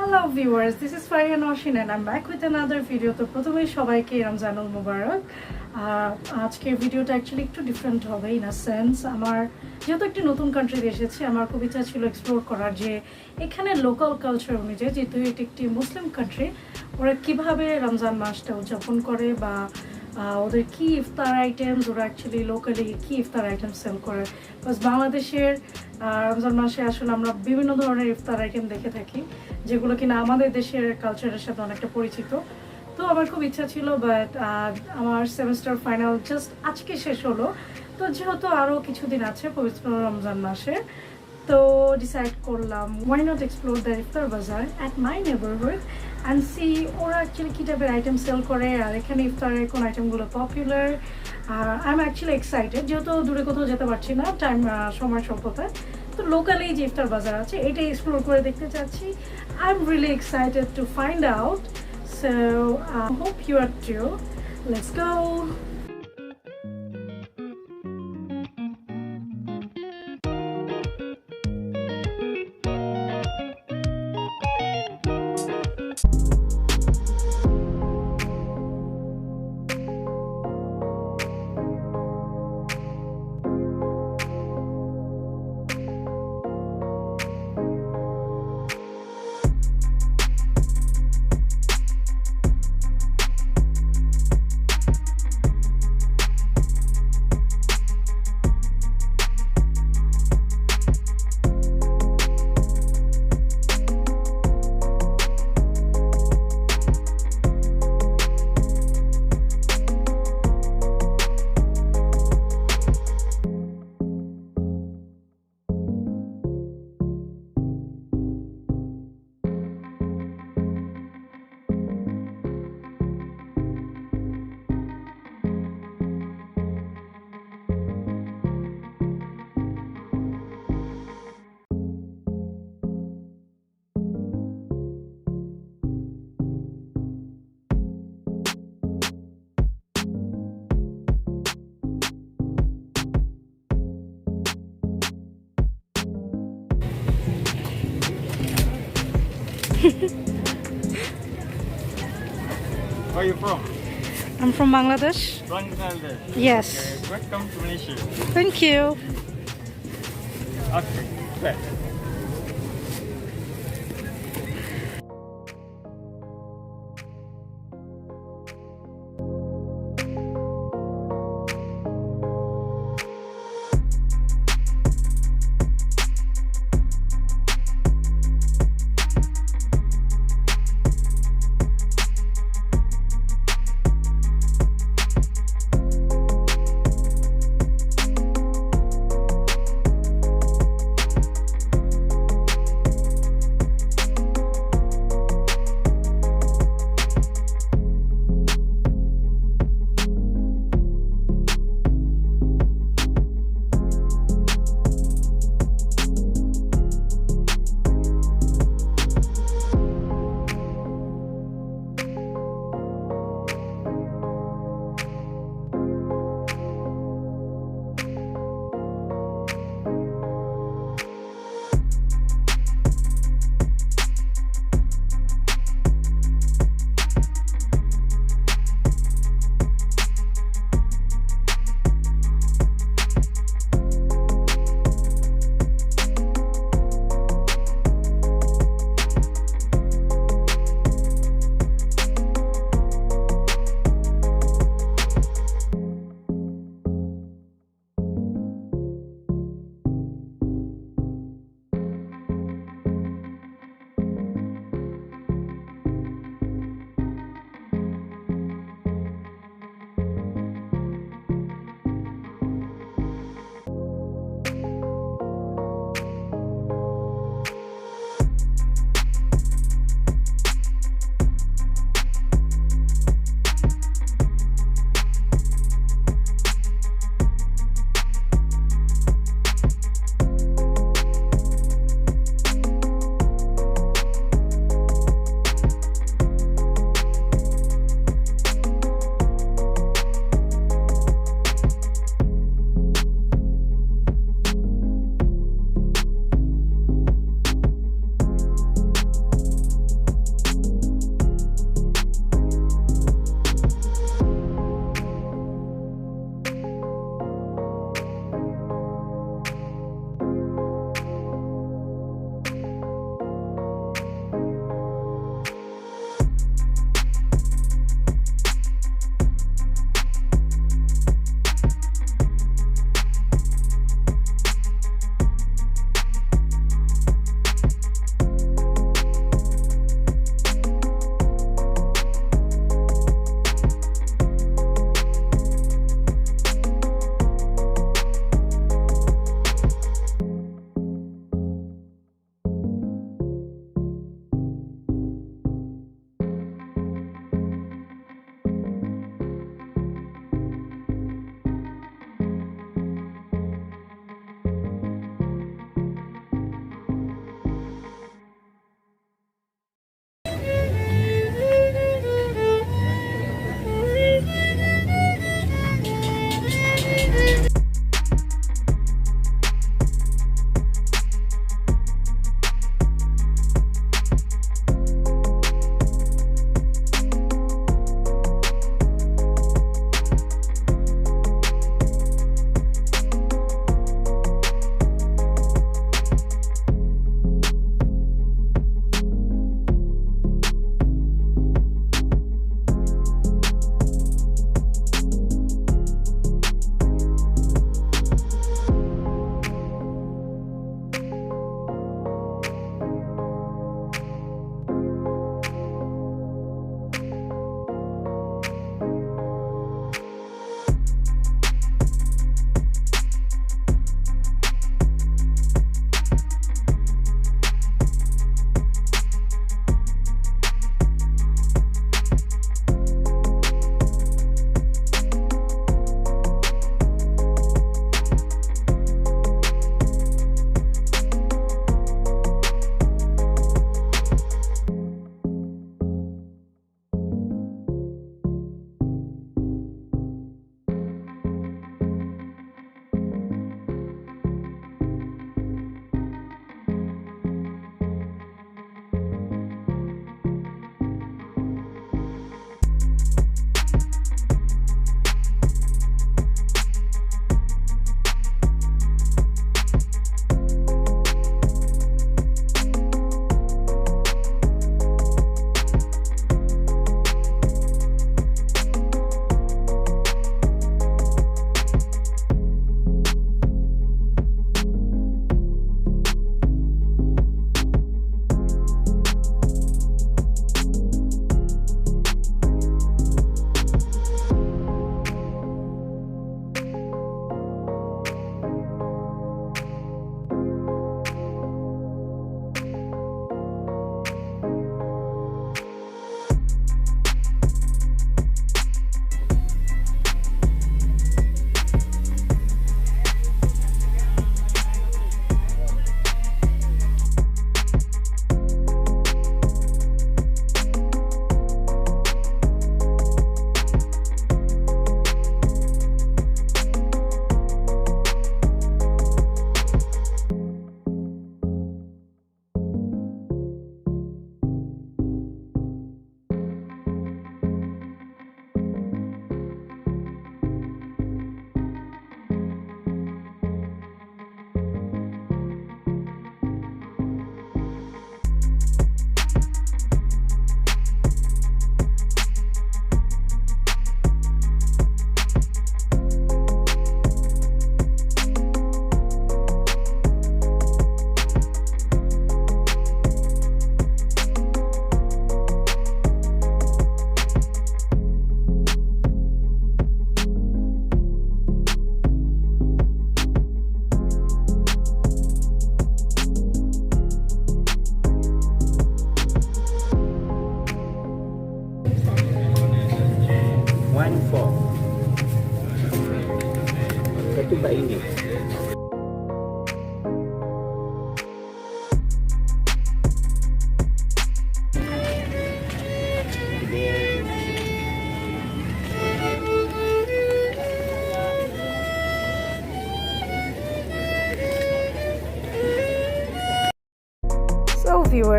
Hello viewers, this is Fariha and I'm back with another video. তো প্রথমেই সবাইকে রমজানুল মুবারক। আজকের ভিডিওটা অ্যাকচুয়ালি একটু ডিফারেন্ট হবে ইন আ সেন্স। আমার যেহেতু একটি নতুন কান্ট্রিতে এসেছি, আমার খুব ইচ্ছা ছিল এক্সপ্লোর করার যে এখানে লোকাল কালচার অনুযায়ী, যেহেতু এটি একটি মুসলিম কান্ট্রি, ওরা কীভাবে রমজান মাসটা উদযাপন করে বা ওদের কী ইফতার আইটেমস, ওরা অ্যাকচুয়ালি লোকালি কী ইফতার আইটেম সেল করে। প্লাস বাংলাদেশের রমজান মাসে আসলে আমরা বিভিন্ন ধরনের ইফতার আইটেম দেখে থাকি যেগুলো কিনা আমাদের দেশের কালচারের সাথে অনেকটা পরিচিত। তো আমার খুব ইচ্ছা ছিল, বাট আমার সেমিস্টার ফাইনাল জাস্ট আজকে শেষ হলো। তো যেহেতু আরও কিছুদিন আছে পবিত্র রমজান মাসে, তো ডিসাইড করলাম why not explore the iftar bazaar at my neighbourhood and see ওরা অ্যাকচুয়ালি কী টাইপের আইটেম সেল করে আর এখানে ইফতারের কোন আইটেমগুলো popular. I am actually excited, যেহেতু দূরে কোথাও যেতে পারছি না সময় স্বল্পতায়, তো লোকালি যে ইফতার বাজার আছে এটাই এক্সপ্লোর করে দেখতে চাচ্ছি। I am really excited to find out, so hope you are too. Let's go. Where are you from? I'm from Bangladesh. Bangladesh. Yes. Okay. Welcome to Malaysia. Thank you. Okay. Back.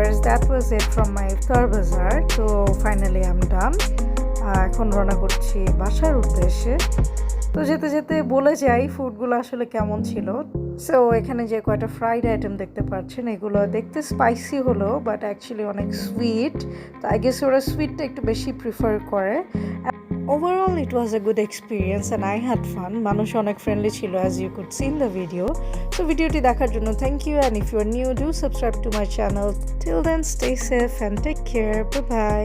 Viewers, that was it from my iftar bazaar. তো finally I am done. এখন রওনা করছি বাসার উদ্দেশ্যে। তো যেতে যেতে বলে যাই ফুডগুলো আসলে কেমন ছিল। সো এখানে যে কয়টা ফ্রাইড আইটেম দেখতে পাচ্ছেন, এগুলো দেখতে স্পাইসি হলো বাট অ্যাকচুয়ালি অনেক সুইট। তো আই গেস ওরা সুইটটা একটু বেশি প্রিফার করে। Overall it was a good experience and I had fun. মানুষ অনেক ফ্রেন্ডলি ছিল, as you could see in the video. So ভিডিওটি দেখার জন্য thank you, and if you are new do subscribe to my channel. Till then stay safe and take care. Bye by.